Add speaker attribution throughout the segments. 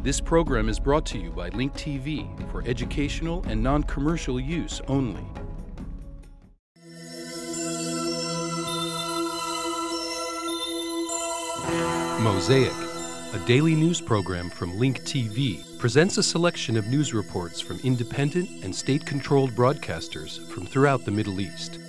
Speaker 1: This program is brought to you by Link TV for educational and non-commercial use only. Mosaic, a daily news program from Link TV, presents a selection of news reports from independent and state-controlled broadcasters from throughout the Middle East.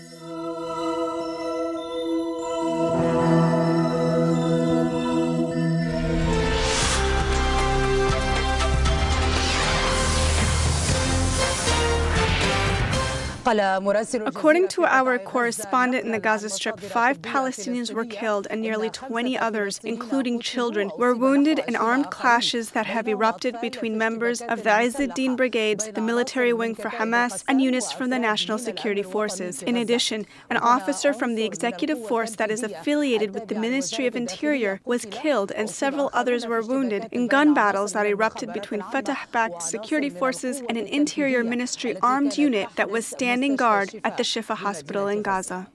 Speaker 2: According to our correspondent in the Gaza Strip, 5 Palestinians were killed and nearly 20 others, including children, were wounded in armed clashes that have erupted between members of the Izz ad-Din brigades, the military wing for Hamas, and units from the National Security Forces. In addition, an officer from the executive force that is affiliated with the Ministry of Interior was killed and several others were wounded in gun battles that erupted between Fatah-backed security forces and an Interior Ministry armed unit that was standing guard at the Shifa hospital in Gaza.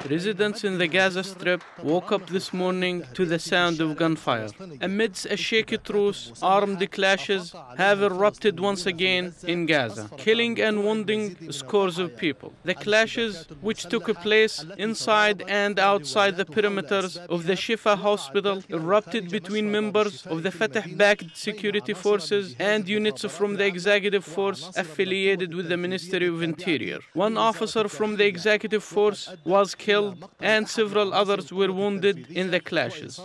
Speaker 3: Residents in the Gaza Strip woke up this morning to the sound of gunfire. Amidst a shaky truce, armed clashes have erupted once again in Gaza, killing and wounding scores of people. The clashes, which took place inside and outside the perimeters of the Shifa hospital, erupted between members of the Fatah-backed security forces and units from the executive force affiliated with the Ministry of Interior. One officer from the executive force was killed and several others were wounded in the clashes.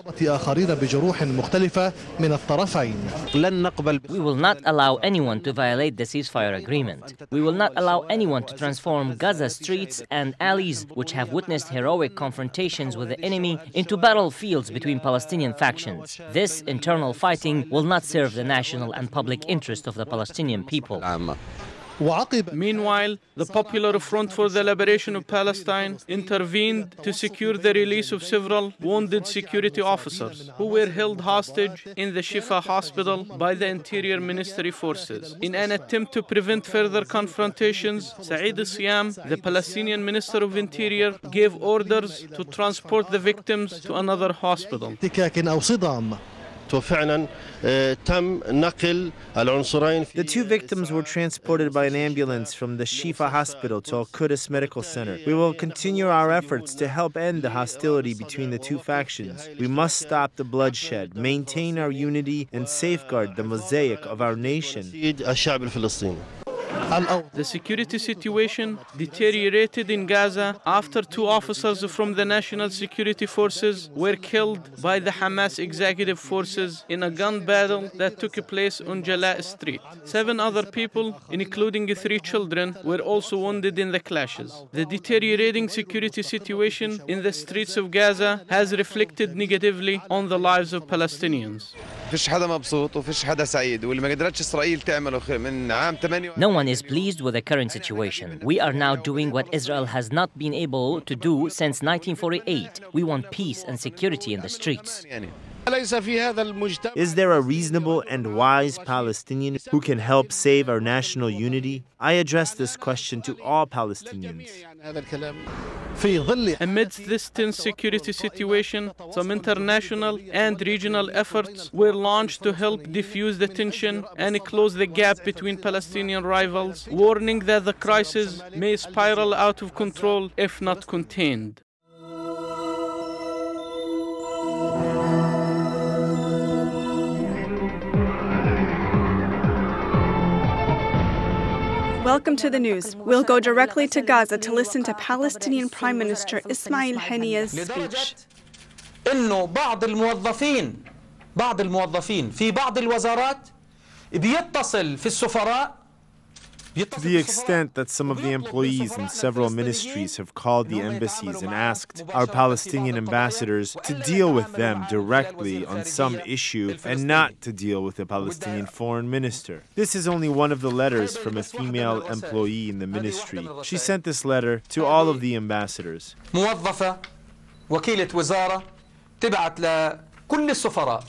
Speaker 4: We will not allow anyone to violate the ceasefire agreement. We will not allow anyone to transform Gaza streets and alleys, which have witnessed heroic confrontations with the enemy, into battlefields between Palestinian factions. This internal fighting will not serve the national and public interest of the Palestinian people.
Speaker 3: Meanwhile, the Popular Front for the Liberation of Palestine intervened to secure the release of several wounded security officers who were held hostage in the Shifa hospital by the Interior Ministry forces. In an attempt to prevent further confrontations, Saeed Siyam, the Palestinian Minister of Interior, gave orders to transport the victims to another hospital.
Speaker 5: The 2 victims were transported by an ambulance from the Shifa hospital to Al-Quds Medical Center. We will continue our efforts to help end the hostility between the 2 factions. We must stop the bloodshed, maintain our unity, and safeguard the mosaic of our nation.
Speaker 3: The security situation deteriorated in Gaza after 2 officers from the National Security Forces were killed by the Hamas executive forces in a gun battle that took place on Jalaa Street. 7 other people, including 3 children, were also wounded in the clashes. The deteriorating security situation in the streets of Gaza has reflected negatively on the lives of Palestinians.
Speaker 4: No one is pleased with the current situation. We are now doing what Israel has not been able to do since 1948. We want peace and security in the streets.
Speaker 5: Is there a reasonable and wise Palestinian who can help save our national unity? I address this question to all Palestinians.
Speaker 3: Amidst this tense security situation, some international and regional efforts were launched to help defuse the tension and close the gap between Palestinian rivals, warning that the crisis may spiral out of control if not contained.
Speaker 2: Welcome to the news. We'll go directly to Gaza to listen to Palestinian Prime Minister IraqBaghdad's speech.
Speaker 6: إنه بعض الموظفين في بعض الوزارات بيتصل في السفراء.
Speaker 5: To the extent that some of the employees in several ministries have called the embassies and asked our Palestinian ambassadors to deal with them directly on some issue and not to deal with the Palestinian foreign minister. This is only one of the letters from a female employee in the ministry. She sent this letter to all of the ambassadors.
Speaker 6: موظفة وكيلة وزارة تبعت لكل السفراء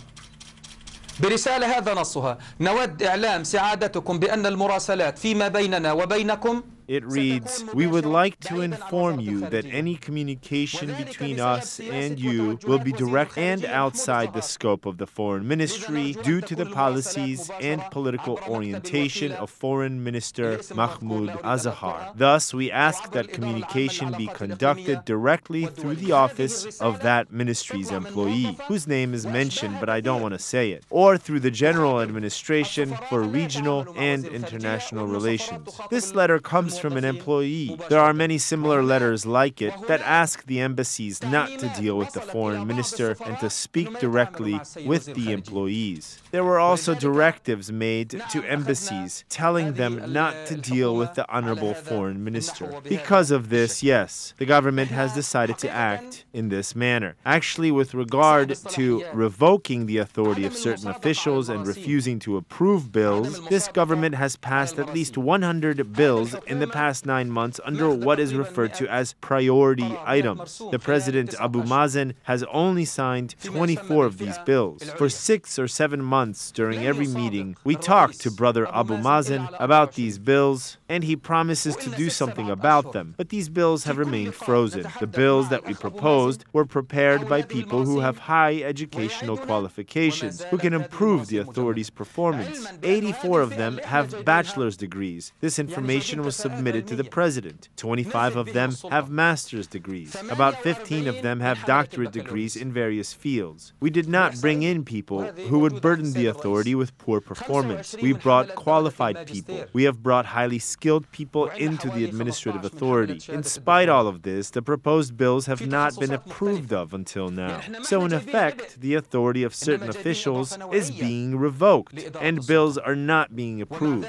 Speaker 6: برسالة هذا نصها: نود إعلام سعادتكم بأن المراسلات فيما بيننا وبينكم
Speaker 5: It reads, "We would like to inform you that any communication between us and you will be direct and outside the scope of the Foreign Ministry due to the policies and political orientation of Foreign Minister Mahmoud Azahar. Thus, we ask that communication be conducted directly through the office of that ministry's employee, whose name is mentioned but I don't want to say it, or through the General Administration for Regional and International Relations." This letter comes from an employee. There are many similar letters like it that ask the embassies not to deal with the foreign minister and to speak directly with the employees. There were also directives made to embassies telling them not to deal with the honorable foreign minister. Because of this, yes, the government has decided to act in this manner. Actually, with regard to revoking the authority of certain officials and refusing to approve bills, this government has passed at least 100 bills in the past 9 months under what is referred to as priority items. The President Abu Mazen has only signed 24 of these bills. For 6 or 7 months during every meeting, we talk to Brother Abu Mazen about these bills, and he promises to do something about them. But these bills have remained frozen. The bills that we proposed were prepared by people who have high educational qualifications, who can improve the authority's performance. 84 of them have bachelor's degrees. This information was submitted to the President. 25 of them have master's degrees. About 15 of them have doctorate degrees in various fields. We did not bring in people who would burden the authority with poor performance. We brought qualified people. We have brought highly skilled people into the administrative authority. In spite of all of this, the proposed bills have not been approved of until now. So in effect, the authority of certain officials is being revoked, and bills are not being approved.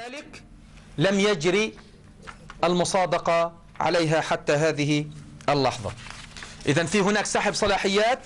Speaker 6: لم يجري المصادقة عليها حتى هذه اللحظة. إذن في هناك سحب صلاحيات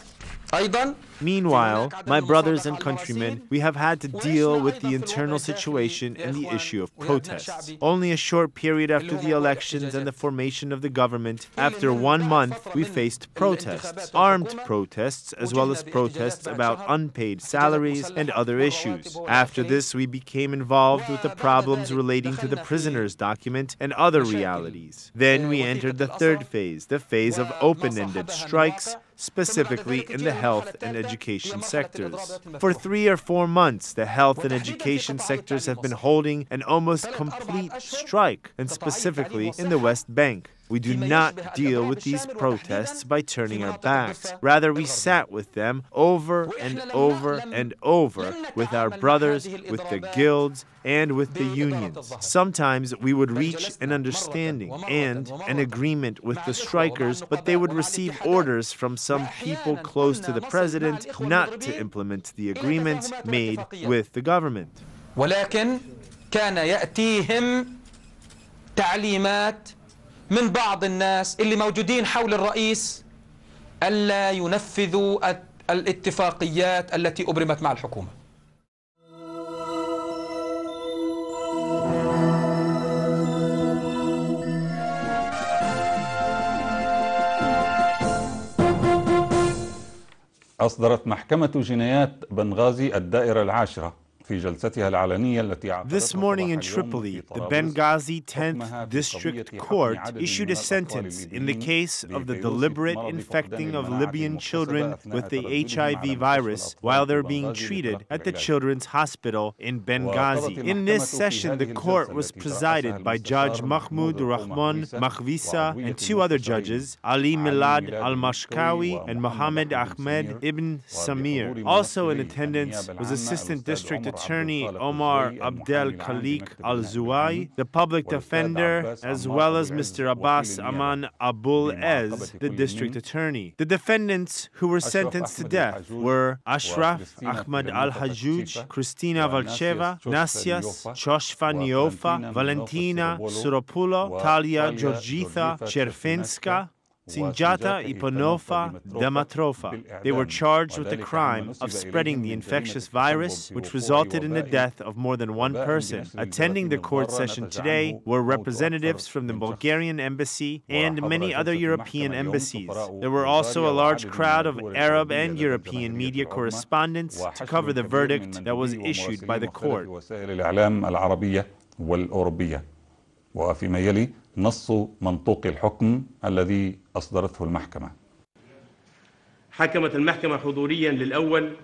Speaker 6: أيضا.
Speaker 5: Meanwhile, my brothers and countrymen, we have had to deal with the internal situation and the issue of protests. Only a short period after the elections and the formation of the government, after 1 month, we faced protests, armed protests, as well as protests about unpaid salaries and other issues. After this, we became involved with the problems relating to the prisoners' document and other realities. Then we entered the third phase, the phase of open-ended strikes, specifically in the health and education sectors. For 3 or 4 months, the health and education sectors have been holding an almost complete strike, and specifically in the West Bank. We do not deal with these protests by turning our backs. Rather, we sat with them over and over and over with our brothers, with the guilds, and with the unions. Sometimes we would reach an understanding and an agreement with the strikers, but they would receive orders from some people close to the president not to implement the agreements made with the government.
Speaker 6: ولكن كان يأتيهم تعليمات من بعض الناس اللي موجودين حول الرئيس ألا ينفذوا الاتفاقيات التي أبرمت مع الحكومة.
Speaker 7: أصدرت محكمة جنايات بنغازي الدائرة العاشرة
Speaker 5: This morning in Tripoli, the Benghazi 10th District Court issued a sentence in the case of the deliberate infecting of Libyan children with the HIV virus while they're being treated at the Children's Hospital in Benghazi. In this session, the court was presided by Judge Mahmoud Rahman Makhvisa and 2 other judges, Ali Milad al-Mashkawi and Mohammed Ahmed ibn Samir. Also in attendance was Assistant District Attorney Omar Abdel Khalik Al-Zuwai, the public defender, as well as Mr. Abbas Aman Abul Ez, the district attorney. The defendants who were sentenced to death were Ashraf Ahmad Al-Hajjuj, Christina Valcheva, Nasias, Choshva Niofa, Valentina Suropulo, Talia Georgitha Cherfinska, Sinjata Iponova Damatrova. They were charged with the crime of spreading the infectious virus, which resulted in the death of more than 1 person. Attending the court session today were representatives from the Bulgarian embassy and many other European embassies. There were also a large crowd of Arab and European media correspondents to cover the verdict that was issued by the court.
Speaker 7: وفيما يلي نص منطوق الحكم الذي أصدرته المحكمة.
Speaker 8: حكمت المحكمة حضوريا للأول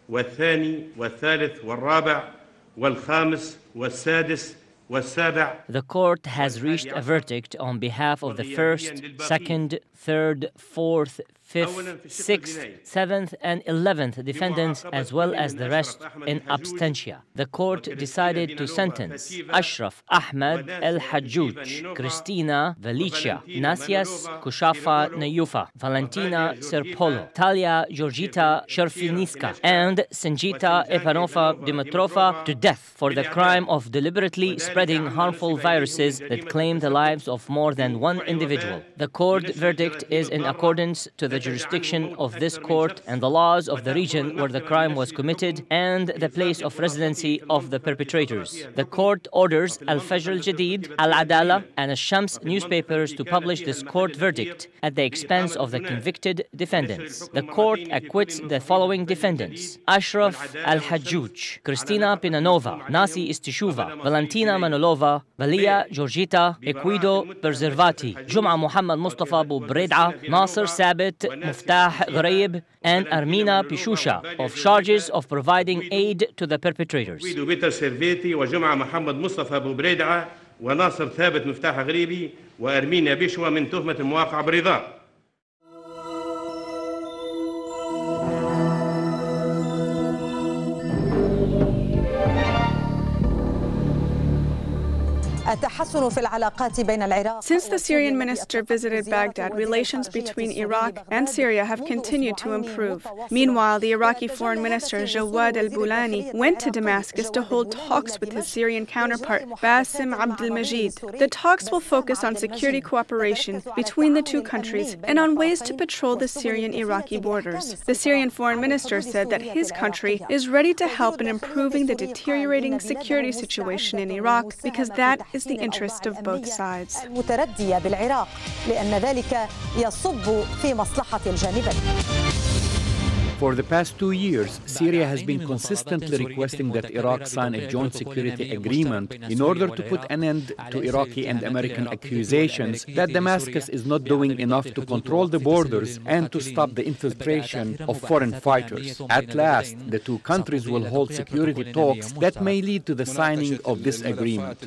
Speaker 8: والثاني والثالث والرابع والخامس والسادس والسابع.
Speaker 4: The court has reached a verdict on behalf of the first, second, third, fourth, fifth, sixth, seventh, and 11th defendants, as well as the rest in absentia. The court decided to sentence Ashraf Ahmed El Hajjouj, Christina Velicia, Nasias Kushafa Nayufa, Valentina Serpolo, Talia Georgita Sherfiniska, and Sanjita Epanova Dimitrova to death for the crime of deliberately spreading harmful viruses that claim the lives of more than one individual. The court verdict is in accordance to the jurisdiction of this court and the laws of the region where the crime was committed and the place of residency of the perpetrators. The court orders Al-Fajr Al-Jadid, Al-Adala, and Al-Shams newspapers to publish this court verdict at the expense of the convicted defendants. The court acquits the following defendants: Ashraf Al-Hajjouj, Christina Pinanova, Nasi Istishuva, Valentina Manolova, Valia Georgita, Equido Preservati, Jum'a Muhammad Mustafa Abu Bred'a, Nasser Sabit Muftah Ghraib, and Armina Pishusha of charges of providing aid to the perpetrators.
Speaker 8: وجمعة محمد مصطفى أبو بريدعة وناصر ثابت مفتاح غريبي وأرمينا بشوى من تهمة المواقعة برضا.
Speaker 2: Since the Syrian minister visited Baghdad, relations between Iraq and Syria have continued to improve. Meanwhile, the Iraqi foreign minister Jawad al-Bulani went to Damascus to hold talks with his Syrian counterpart Bassem Abdelmajid. The talks will focus on security cooperation between the two countries and on ways to patrol the Syrian-Iraqi borders. The Syrian foreign minister said that his country is ready to help in improving the deteriorating security situation in Iraq because that is the interest of both sides.
Speaker 9: For the past 2 years, Syria has been consistently requesting that Iraq sign a joint security agreement in order to put an end to Iraqi and American accusations that Damascus is not doing enough to control the borders and to stop the infiltration of foreign fighters. At last, the two countries will hold security talks that may lead to the signing of this agreement.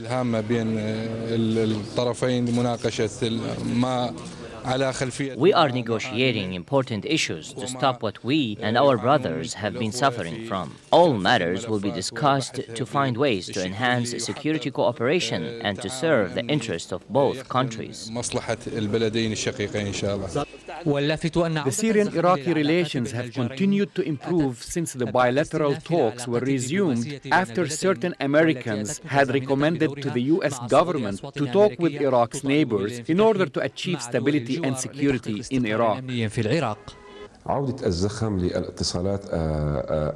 Speaker 4: We are negotiating important issues to stop what we and our brothers have been suffering from. All matters will be discussed to find ways to enhance security cooperation and to serve the interests of both countries.
Speaker 9: The Syrian-Iraqi relations have continued to improve since the bilateral talks were resumed after certain Americans had recommended to the U.S. government to talk with Iraq's neighbors in order to achieve stability and security in Iraq.
Speaker 10: عودة الزخم للاتصالات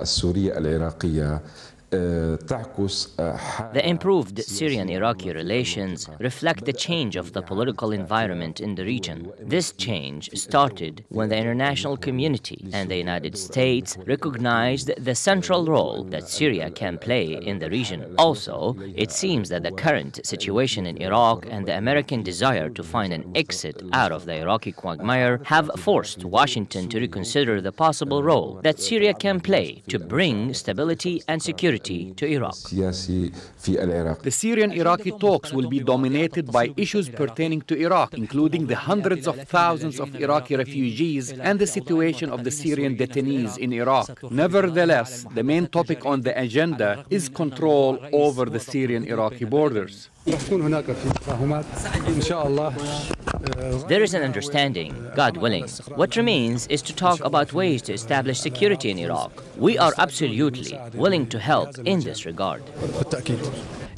Speaker 10: السورية العراقية
Speaker 4: The improved Syrian-Iraqi relations reflect the change of the political environment in the region. This change started when the international community and the United States recognized the central role that Syria can play in the region. Also, it seems that the current situation in Iraq and the American desire to find an exit out of the Iraqi quagmire have forced Washington to reconsider the possible role that Syria can play to bring stability and security to Iraq.
Speaker 9: The Syrian-Iraqi talks will be dominated by issues pertaining to Iraq, including the hundreds of thousands of Iraqi refugees and the situation of the Syrian detainees in Iraq. Nevertheless, the main topic on the agenda is control over the Syrian-Iraqi borders.
Speaker 4: There is an understanding, God willing. What remains is to talk about ways to establish security in Iraq. We are absolutely willing to help in this regard.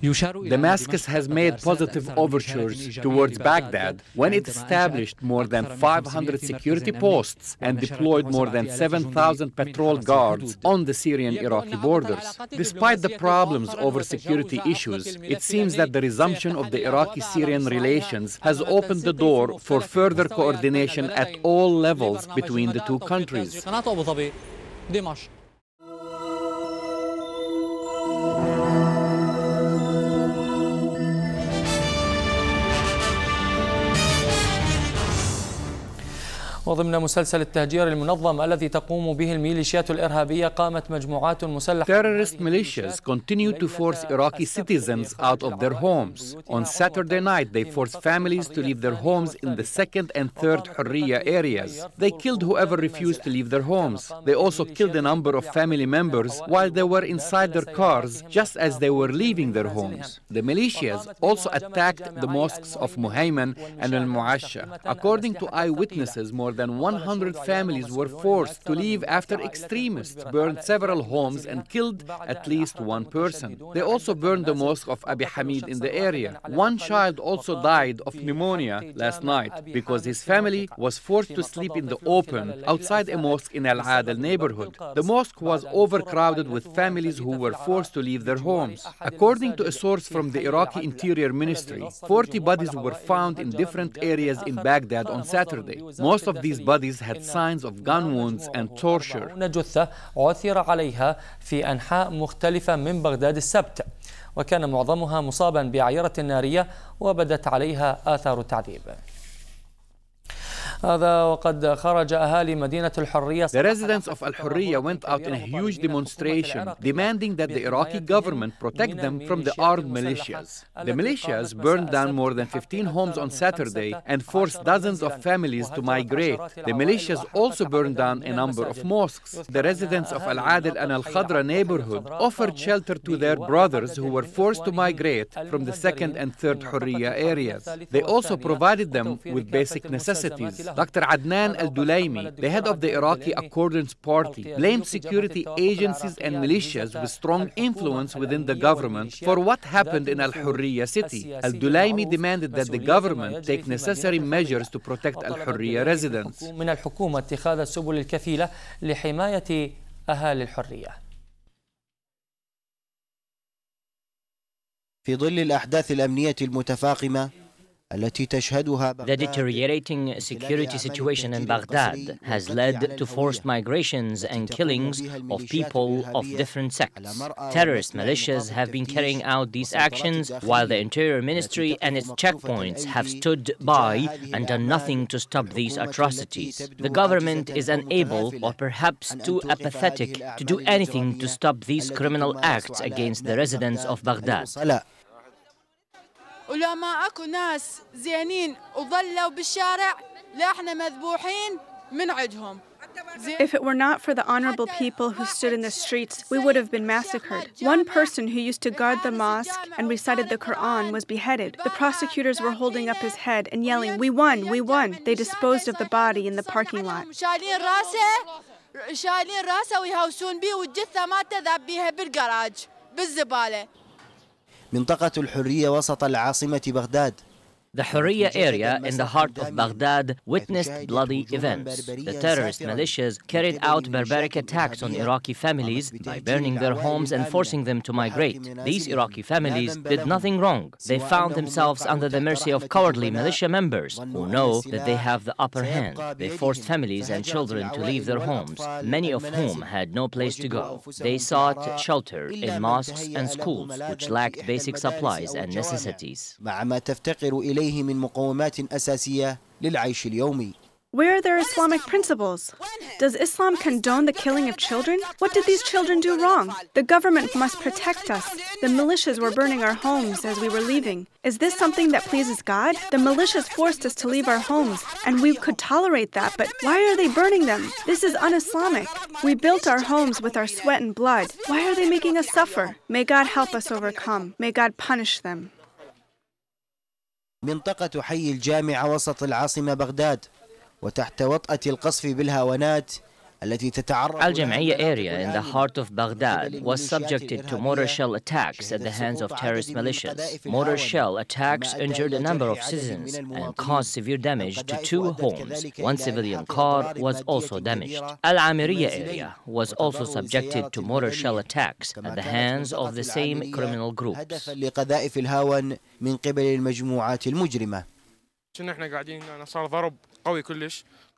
Speaker 9: Damascus has made positive overtures towards Baghdad when it established more than 500 security posts and deployed more than 7,000 patrol guards on the Syrian-Iraqi borders. Despite the problems over security issues, it seems that the resumption of the Iraqi-Syrian relations has opened the door for further coordination at all levels between the two countries.
Speaker 11: وضمن مسلسل التهجير المنظم الذي تقوم به الميليشيات الإرهابية قامت مجموعات مسلحة.
Speaker 9: Terrorist militias continue to force Iraqi citizens out of their homes. On Saturday night, they forced families to leave their homes in the 2nd and 3rd Hurriya areas. They killed whoever refused to leave their homes. They also killed a number of family members while they were inside their cars, just as they were leaving their homes. The militias also attacked the mosques of Muhayman and Al-Muasha. According to eyewitnesses, more than 100 families were forced to leave after extremists burned several homes and killed at least one person. They also burned the mosque of Abi Hamid in the area. One child also died of pneumonia last night because his family was forced to sleep in the open outside a mosque in Al-Adel neighborhood. The mosque was overcrowded with families who were forced to leave their homes. According to a source from the Iraqi Interior Ministry, 40 bodies were found in different areas in Baghdad on Saturday. Most of these bodies had signs of gun wounds and torture.
Speaker 11: جثة عثر عليها في أنحاء مختلفة من بغداد السبت، وكان معظمها مصابا بعيرة نارية وبدت عليها آثار التعذيب. هذا وقد خرج أهالي مدينة الحرية.
Speaker 9: The residents of Al-Hurriya went out in a huge demonstration demanding that the Iraqi government protect them from the armed militias. The militias burned down more than 15 homes on Saturday and forced dozens of families to migrate. The militias also burned down a number of mosques. The residents of Al-Adil and Al-Khadra neighborhood offered shelter to their brothers who were forced to migrate from the 2nd and 3rd Hurriya areas. They also provided them with basic necessities. Dr. Adnan Al-Dulaimi, the head of the Iraqi Accordance Party, blamed security agencies and militias with strong influence within the government for what happened in Al-Hurriya city. Al-Dulaimi demanded that the government take necessary measures to protect Al-Hurriya residents.
Speaker 11: من الحكومة اتخاذ السبل الكفيلة لحماية أهالي الحرية.
Speaker 12: في ظل الأحداث الأمنية المتفاقمة
Speaker 4: The deteriorating security situation in Baghdad has led to forced migrations and killings of people of different sects. Terrorist militias have been carrying out these actions while the Interior Ministry and its checkpoints have stood by and done nothing to stop these atrocities. The government is unable or perhaps too apathetic to do anything to stop these criminal acts against the residents of Baghdad.
Speaker 13: ولو ما اكو ناس زينين وظلوا بالشارع لا احنا مذبوحين من عندهم.
Speaker 2: If it were not for the honorable people who stood in the streets, we would have been massacred. One person who used to guard the mosque and recited the Quran was beheaded. The prosecutors were holding up his head and yelling, "We won, we won." They disposed of the body in the parking lot.
Speaker 13: شايلين راسه ويهوسون بيه والجثة مالته ذاب بيها بالجراج بالزبالة.
Speaker 12: منطقة الحرية وسط العاصمة بغداد.
Speaker 4: The Hurriya area in the heart of Baghdad witnessed bloody events. The terrorist militias carried out barbaric attacks on Iraqi families by burning their homes and forcing them to migrate. These Iraqi families did nothing wrong. They found themselves under the mercy of cowardly militia members who know that they have the upper hand. They forced families and children to leave their homes, many of whom had no place to go. They sought shelter in mosques and schools, which lacked basic supplies and necessities.
Speaker 12: من مقومات أساسية للعيش اليومي.
Speaker 2: Where are their Islamic principles? Does Islam condone the killing of children? What did these children do wrong? The government must protect us. The militias were burning our homes as we were leaving. Is this something that pleases God? The militias forced us to leave our homes, and we could tolerate that, but why are they burning them? This is un-Islamic. We built our homes with our sweat and blood. Why are they making us suffer? May God help us overcome. May God punish them.
Speaker 12: منطقة حي الجامعة وسط العاصمة بغداد وتحت وطأة القصف بالهاونات
Speaker 4: Al-Jam'iyya area in the heart of Baghdad was subjected to mortar shell attacks at the hands of terrorist militias. Mortar shell attacks injured a number of citizens and caused severe damage to 2 homes. One civilian car was also damaged. Al-Amiriyya area was also subjected to mortar shell attacks at the hands of the same criminal groups.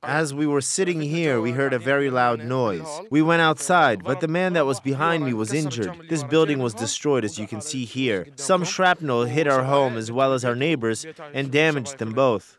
Speaker 5: As we were sitting here, we heard a very loud noise. We went outside, but the man that was behind me was injured. This building was destroyed, as you can see here. Some shrapnel hit our home as well as our neighbors and damaged them both.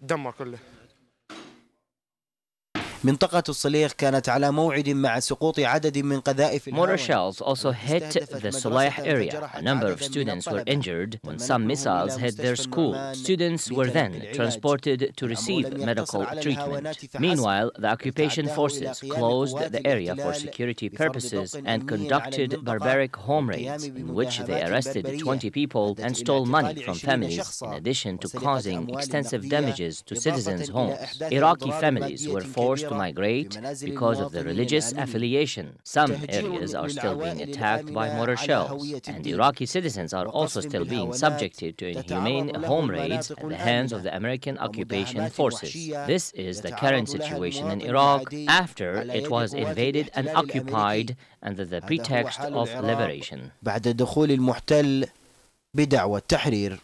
Speaker 12: منطقة الصليخ كانت على موعد مع سقوط عدد من قذائف
Speaker 4: Mortar shells also hit the Salih area. A number of students were injured when some missiles hit their school. Students were then transported to receive medical treatment. Meanwhile, the occupation forces closed the area for security purposes and conducted barbaric home raids in which they arrested 20 people and stole money from families, in addition to causing extensive damages to citizens' homes. Iraqi families were forced to migrate because of the religious affiliation. Some areas are still being attacked by mortar shells, and Iraqi citizens are also still being subjected to inhumane home raids at the hands of the American occupation forces. This is the current situation in Iraq after it was invaded and occupied under the pretext of liberation.
Speaker 12: بعد دخول المحتل بدعوى التحرير.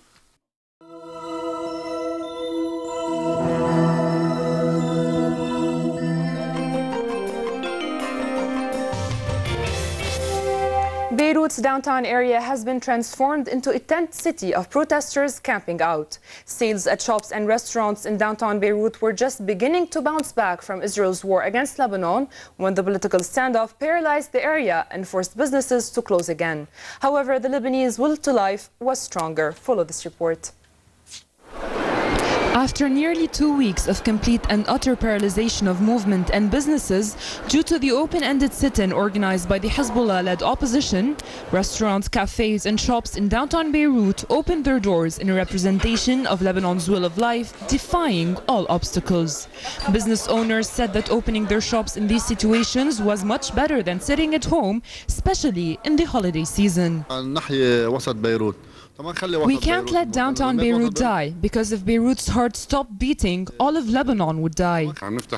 Speaker 14: Beirut's downtown area has been transformed into a tent city of protesters camping out. Sales at shops and restaurants in downtown Beirut were just beginning to bounce back from Israel's war against Lebanon when the political standoff paralyzed the area and forced businesses to close again. However, the Lebanese will to life was stronger. Follow this report. After nearly 2 weeks of complete and utter paralyzation of movement and businesses due to the open-ended sit-in organized by the Hezbollah-led opposition, restaurants, cafes and shops in downtown Beirut opened their doors in a representation of Lebanon's will of life, defying all obstacles. Business owners said that opening their shops in these situations was much better than sitting at home, especially in the holiday season. We can't let downtown Beirut die, because if Beirut's heart stopped beating, all of Lebanon would die.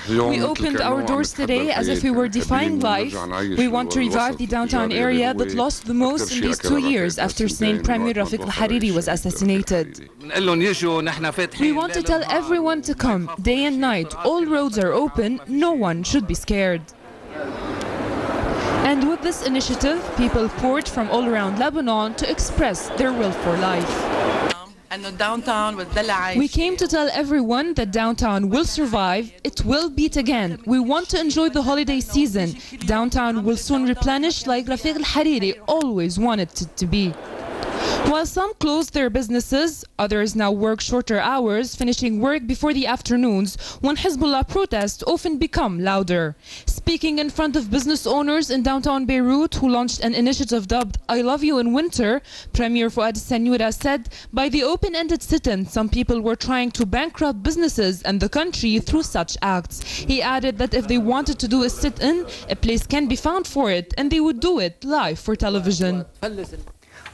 Speaker 14: We opened our doors today as if we were defying life. We want to revive the downtown area that lost the most in these 2 years after slain Premier Rafiq al-Hariri was assassinated. We want to tell everyone to come, day and night. All roads are open, no one should be scared. And with this initiative, people poured from all around Lebanon to express their will for life. We came to tell everyone that downtown will survive, it will beat again. We want to enjoy the holiday season. Downtown will soon replenish like Rafiq al-Hariri always wanted it to be. While some closed their businesses, others now work shorter hours, finishing work before the afternoons, when Hezbollah protests often become louder. Speaking in front of business owners in downtown Beirut, who launched an initiative dubbed I Love You in Winter, Premier Fouad Sanyura said, by the open-ended sit-in, some people were trying to bankrupt businesses and the country through such acts. He added that if they wanted to do a sit-in, a place can be found for it, and they would do it live for television.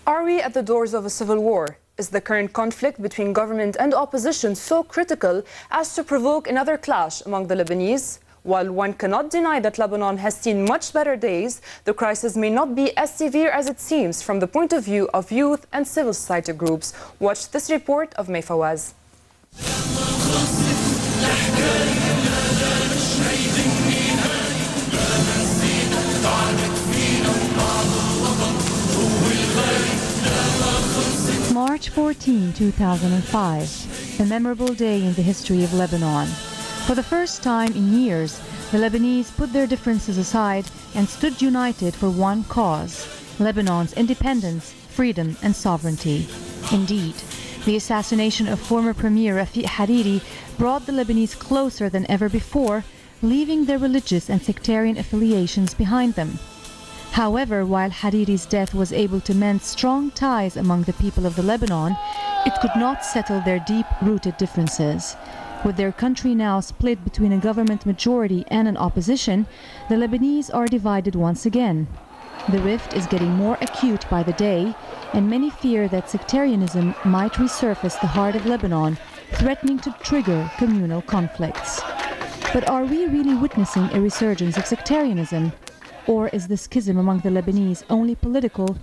Speaker 14: Are we at the doors of a civil war? Is the current conflict between government and opposition so critical as to provoke another clash among the Lebanese? While one cannot deny that Lebanon has seen much better days, the crisis may not be as severe as it seems from the point of view of youth and civil society groups. Watch this report of May Fawaz.
Speaker 15: March 14, 2005, a memorable day in the history of Lebanon. For the first time in years, the Lebanese put their differences aside and stood united for one cause: Lebanon's independence, freedom and sovereignty. Indeed, the assassination of former Premier Rafiq al-Hariri brought the Lebanese closer than ever before, leaving their religious and sectarian affiliations behind them. However, while Hariri's death was able to mend strong ties among the people of the Lebanon, it could not settle their deep-rooted differences. With their country now split between a government majority and an opposition, the Lebanese are divided once again. The rift is getting more acute by the day, and many fear that sectarianism might resurface the heart of Lebanon, threatening to trigger communal conflicts. But are we really witnessing a resurgence of sectarianism? Or is the schism among the Lebanese only political,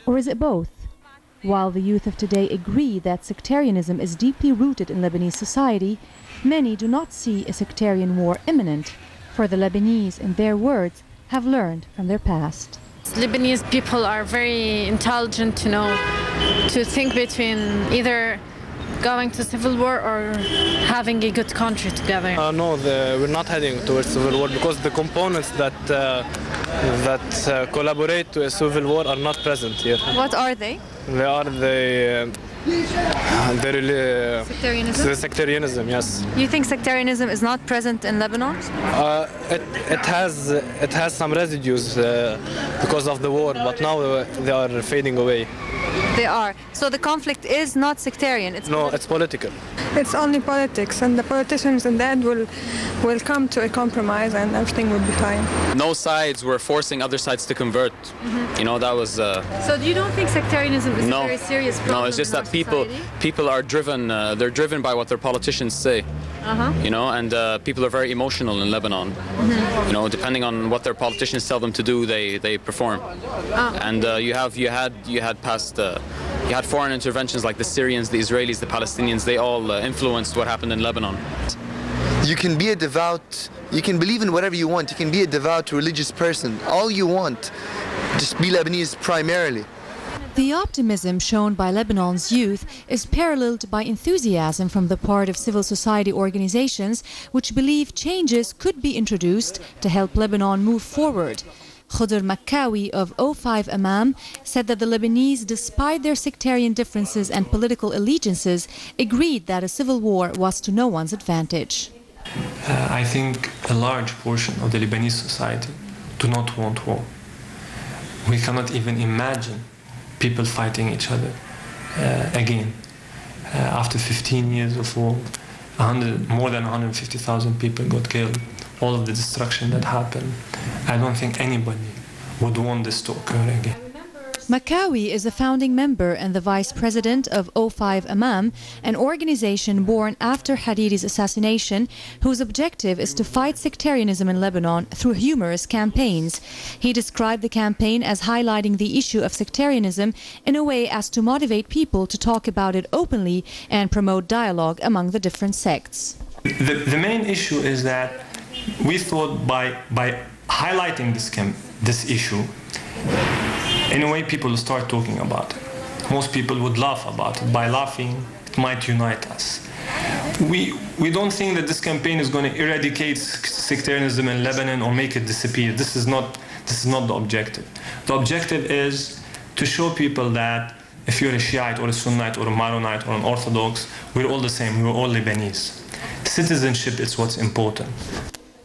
Speaker 15: or is it both? While the youth of today agree that sectarianism is deeply rooted in Lebanese society, many do not see a sectarian war imminent, for the Lebanese, in their words, have learned from their past.
Speaker 16: Lebanese people are very intelligent to know, to think between either going to civil war or having a good country together?
Speaker 17: No, we're not heading towards civil war because the components that collaborate to a civil war are not present here.
Speaker 16: What are they?
Speaker 17: They are
Speaker 16: sectarianism?
Speaker 17: The sectarianism, yes.
Speaker 16: You think sectarianism is not present in Lebanon?
Speaker 17: It has some residues because of the war, but now they are fading away.
Speaker 16: They are. So the conflict is not sectarian.
Speaker 17: It's political.
Speaker 18: It's only politics, and the politicians in the end will come to a compromise, and everything will be fine.
Speaker 19: No sides were forcing other sides to convert. You know, that was.
Speaker 16: So you don't think sectarianism is a very serious problem?
Speaker 19: No, it's just that people are driven. They're driven by what their politicians say. You know, and people are very emotional in Lebanon. You know, depending on what their politicians tell them to do, they perform. And you had foreign interventions like the Syrians, the Israelis, the Palestinians. They all influenced what happened in Lebanon.
Speaker 20: You can be a devout, you can believe in whatever you want. You can be a devout religious person, all you want. Just be Lebanese primarily.
Speaker 15: The optimism shown by Lebanon's youth is paralleled by enthusiasm from the part of civil society organizations which believe changes could be introduced to help Lebanon move forward. Khudr Makkawi of O5 Amam said that the Lebanese, despite their sectarian differences and political allegiances, agreed that a civil war was to no one's advantage.
Speaker 21: I think a large portion of the Lebanese society do not want war. We cannot even imagine people fighting each other again. After 15 years of war, more than 150,000 people got killed. All of the destruction that happened. I don't think anybody would want this to occur again.
Speaker 15: Makkawi is a founding member and the vice president of O5 Amam, an organization born after Hariri's assassination, whose objective is to fight sectarianism in Lebanon through humorous campaigns. He described the campaign as highlighting the issue of sectarianism in a way as to motivate people to talk about it openly and promote dialogue among the different sects.
Speaker 21: The main issue is that we thought by highlighting this issue, in a way people will start talking about it. Most people would laugh about it. By laughing, it might unite us. We don't think that this campaign is going to eradicate sectarianism in Lebanon or make it disappear. This is not the objective. The objective is to show people that if you're a Shiite or a Sunnite or a Maronite or an Orthodox, we're all the same. We're all Lebanese. Citizenship is what's important.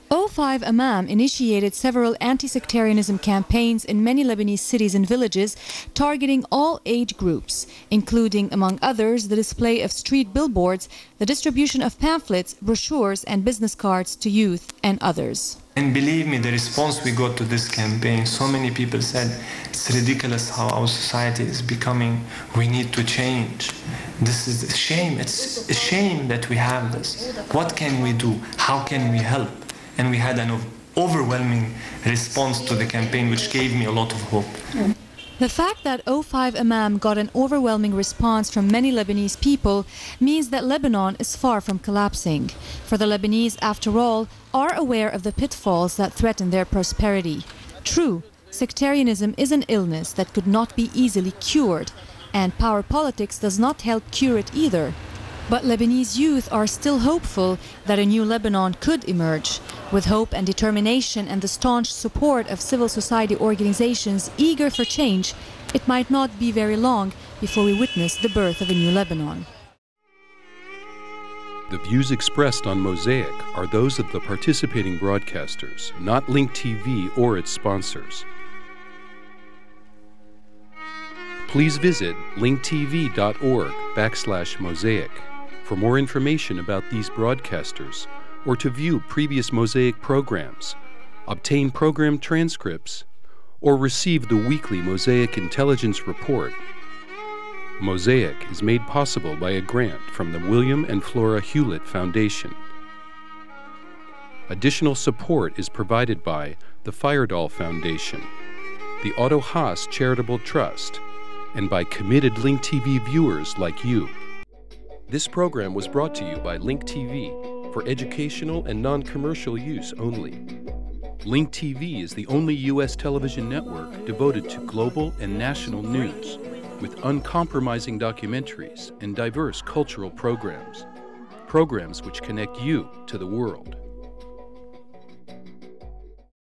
Speaker 15: O5 Amam initiated several anti-sectarianism campaigns in many Lebanese cities and villages, targeting all age groups, including, among others, the display of street billboards, the distribution of pamphlets, brochures and business cards to youth and others.
Speaker 21: And believe me, the response we got to this campaign, so many people said, it's ridiculous how our society is becoming, we need to change. This is a shame, it's a shame that we have this. What can we do? How can we help? And we had an overwhelming response to the campaign, which gave me a lot of hope.
Speaker 15: The fact that O5 Amam got an overwhelming response from many Lebanese people means that Lebanon is far from collapsing. For the Lebanese, after all, are aware of the pitfalls that threaten their prosperity. True, sectarianism is an illness that could not be easily cured, and power politics does not help cure it either. But Lebanese youth are still hopeful that a new Lebanon could emerge. With hope and determination and the staunch support of civil society organizations eager for change, it might not be very long before we witness the birth of a new Lebanon.
Speaker 1: The views expressed on Mosaic are those of the participating broadcasters, not Link TV or its sponsors. Please visit linktv.org/Mosaic for more information about these broadcasters, or to view previous Mosaic programs, obtain program transcripts, or receive the weekly Mosaic Intelligence Report. Mosaic is made possible by a grant from the William and Flora Hewlett Foundation. Additional support is provided by the FatehAl Foundation, the Otto Haas Charitable Trust, and by committed Link TV viewers like you. This program was brought to you by Link TV for educational and non-commercial use only. Link TV is the only U.S. television network devoted to global and national news. with uncompromising documentaries and diverse cultural programs. Programs which connect you to the world.